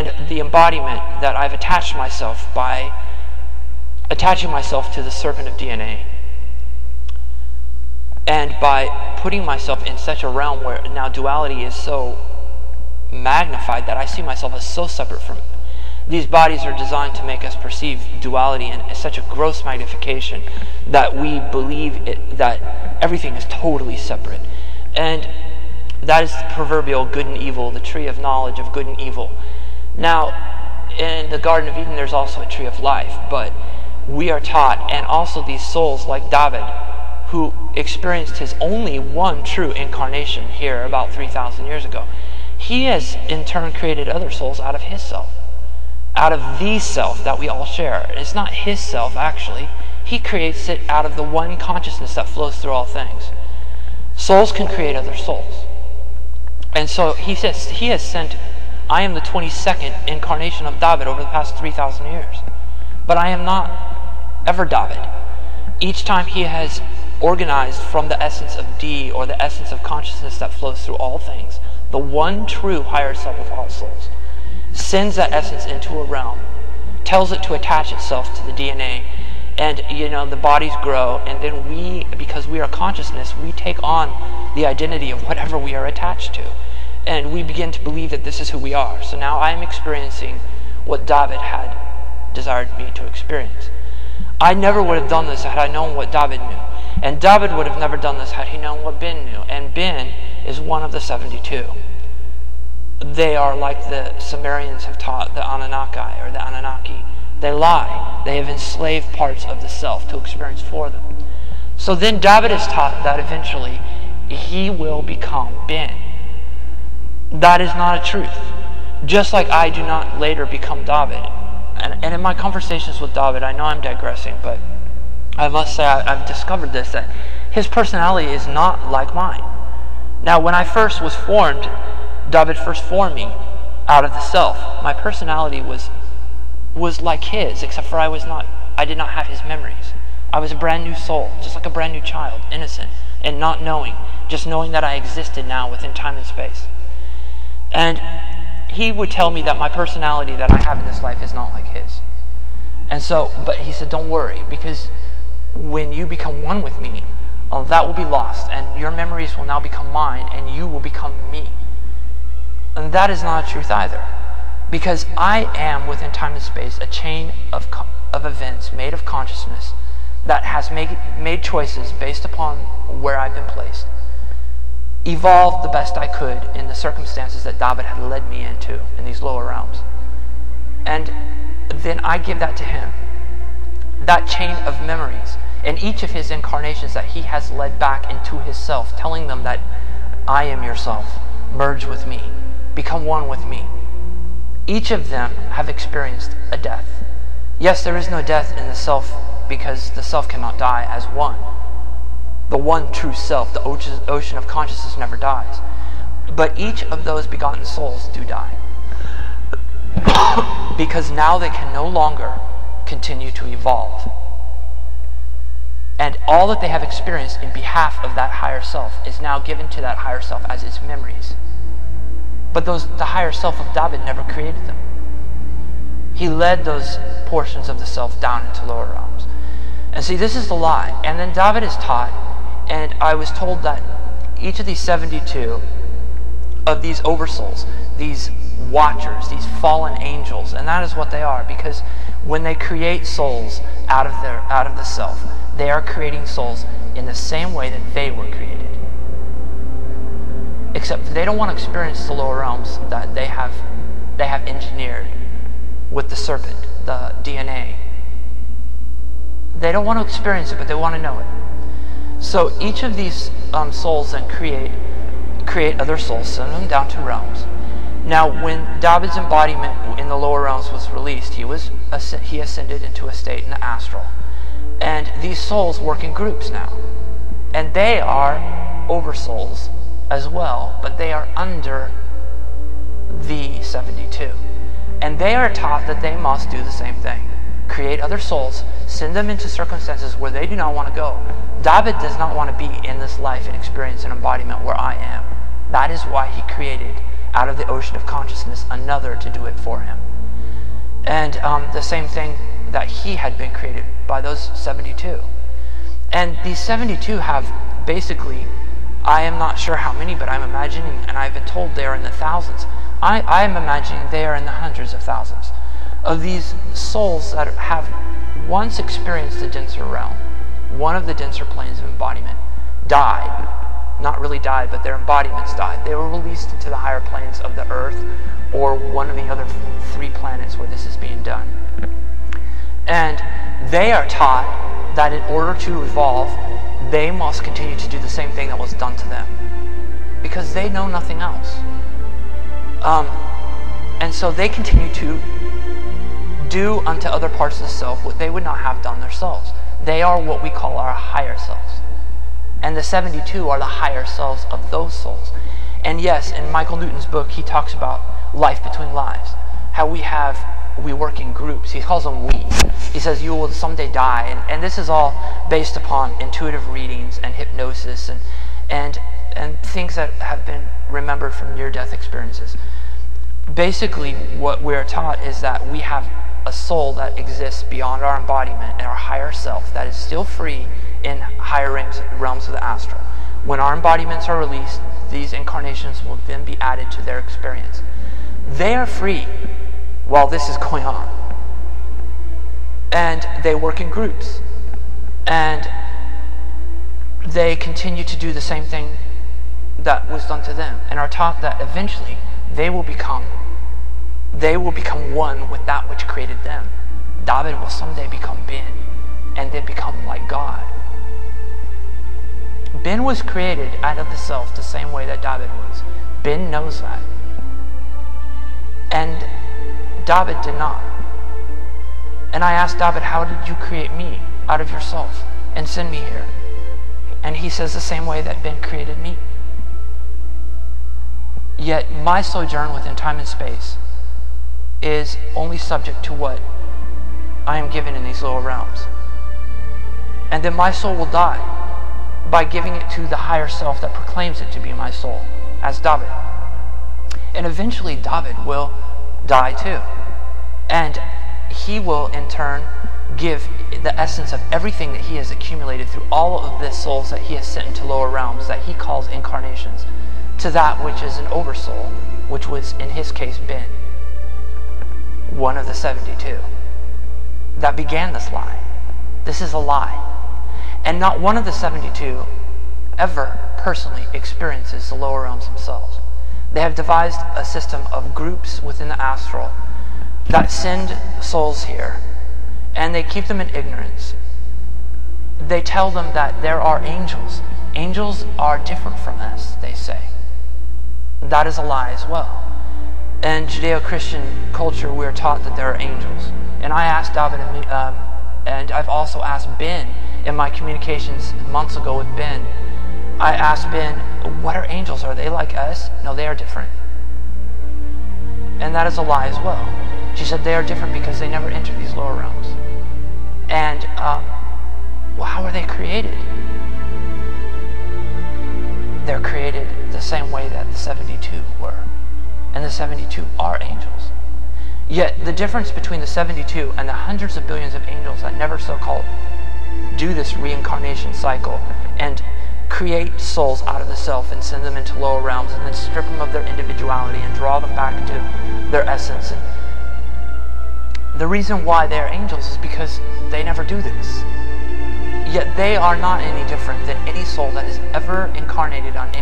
and the embodiment that I've attached myself by attaching myself to the serpent of DNA, and by putting myself in such a realm where now duality is so magnified that I see myself as so separate from it. These bodies are designed to make us perceive duality in such a gross magnification that we believe that everything is totally separate. And that is the proverbial good and evil, the tree of knowledge of good and evil. Now, in the Garden of Eden, there's also a tree of life, but we are taught, and also these souls like David, who experienced his only one true incarnation here about 3,000 years ago, he has in turn created other souls out of his self, out of the self that we all share. It's not his self, actually. He creates it out of the one consciousness that flows through all things. Souls can create other souls. And so he says he has sent, I am the 22nd incarnation of David over the past 3,000 years. But I am not ever David. Each time he has organized from the essence of D, or the essence of consciousness that flows through all things, the one true higher self of all souls, sends that essence into a realm, tells it to attach itself to the DNA, and the bodies grow, and then we, because we are consciousness, we take on the identity of whatever we are attached to, and we begin to believe that this is who we are. So now I am experiencing what David had desired me to experience. I never would have done this had I known what David knew. And David would have never done this had he known what Ben knew. And Ben is one of the 72. They are like the Sumerians have taught, the Anunnaki or the Anunnaki. They lie. They have enslaved parts of the self to experience for them. So then David is taught that eventually he will become Ben. That is not a truth. Just like I do not later become David. And in my conversations with David, I know I'm digressing, but I must say I've discovered this, that his personality is not like mine. Now, when I first was formed, David first formed me out of the self. My personality was like his, except for I did not have his memories. I was a brand new soul, just like a brand new child, innocent, and not knowing, just knowing that I existed now within time and space. And he would tell me that my personality that I have in this life is not like his. And so, but he said, don't worry, because when you become one with me, that will be lost, and your memories will now become mine, and you will become me. And that is not a truth either, because I am within time and space a chain of events made of consciousness that has made choices based upon where I've been placed, evolved the best I could in the circumstances that David had led me into in these lower realms. And then I give that to him, that chain of memories, in each of his incarnations that he has led back into his self, telling them that I am yourself, merge with me, become one with me. Each of them have experienced a death. Yes, there is no death in the self, because the self cannot die as one. The one true self, the ocean of consciousness, never dies. But each of those begotten souls do die. Because now they can no longer continue to evolve. And all that they have experienced in behalf of that higher self is now given to that higher self as its memories. But the higher self of David never created them. He led those portions of the self down into lower realms. And see, this is the lie. And then David is taught, and I was told that each of these 72 of these oversouls, these watchers, these fallen angels, and that is what they are, because when they create souls out of the self, they are creating souls in the same way that they were created. Except they don't want to experience the lower realms that they have engineered with the serpent, the DNA. They don't want to experience it, but they want to know it. So each of these souls then create other souls, send them down to realms. Now, when David's embodiment in the lower realms was released, he ascended into a state in the astral. And these souls work in groups now. And they are oversouls as well, but they are under the 72. And they are taught that they must do the same thing. Create other souls, send them into circumstances where they do not want to go. David does not want to be in this life and experience an embodiment where I am. That is why he created out of the ocean of consciousness another to do it for him. And the same thing that he had been created by those 72. And these 72 have basically, I am not sure how many, but I'm imagining, and I've been told they are in the thousands. I am imagining they are in the hundreds of thousands of these souls that have once experienced the denser realm, one of the denser planes of embodiment, died. Not really died, but their embodiments died. They were released into the higher planes of the earth or one of the other 3 planets where this is being done. And they are taught that in order to evolve, they must continue to do the same thing that was done to them, because they know nothing else. And so they continue to do unto other parts of the self what they would not have done themselves. They are what we call our higher selves. And the 72 are the higher selves of those souls. And yes, in Michael Newton's book, he talks about life between lives, how we work in groups. He calls them we. He says you will someday die. And this is all based upon intuitive readings and hypnosis and things that have been remembered from near-death experiences. Basically, what we're taught is that we have a soul that exists beyond our embodiment and our higher self that is still free in higher realms of the astral. When our embodiments are released, these incarnations will then be added to their experience. They are free while this is going on. And they work in groups. And they continue to do the same thing that was done to them, and are taught that eventually they will become one with that which created them. David will someday become Ben, and then become like God. Ben was created out of the self the same way that David was. Ben knows that. And David did not. And I asked David, how did you create me out of yourself and send me here? And he says the same way that Ben created me. Yet my sojourn within time and space is only subject to what I am given in these lower realms. And then my soul will die by giving it to the higher self that proclaims it to be my soul, as David. And eventually David will die too. And he will in turn give the essence of everything that he has accumulated through all of the souls that he has sent into lower realms that he calls incarnations, to that which is an oversoul, which was in his case Ben, one of the 72 that began this lie. This is a lie. And not one of the 72 ever personally experiences the lower realms themselves. They have devised a system of groups within the astral that send souls here, and they keep them in ignorance. They tell them that there are angels. Angels are different from us, they say. That is a lie as well. In Judeo-Christian culture, we are taught that there are angels. And I asked David, and I've also asked Ben in my communications months ago with Ben. I asked Ben, what are angels? Are they like us? No, they are different. And that is a lie as well. She said they are different because they never enter these lower realms. And, well, how are they created? They're created the same way that the 72 were. And the 72 are angels. Yet the difference between the 72 and the hundreds of billions of angels that never so-called do this reincarnation cycle and create souls out of the self and send them into lower realms and then strip them of their individuality and draw them back to their essence. And the reason why they're angels is because they never do this. Yet they are not any different than any soul that is ever incarnated on any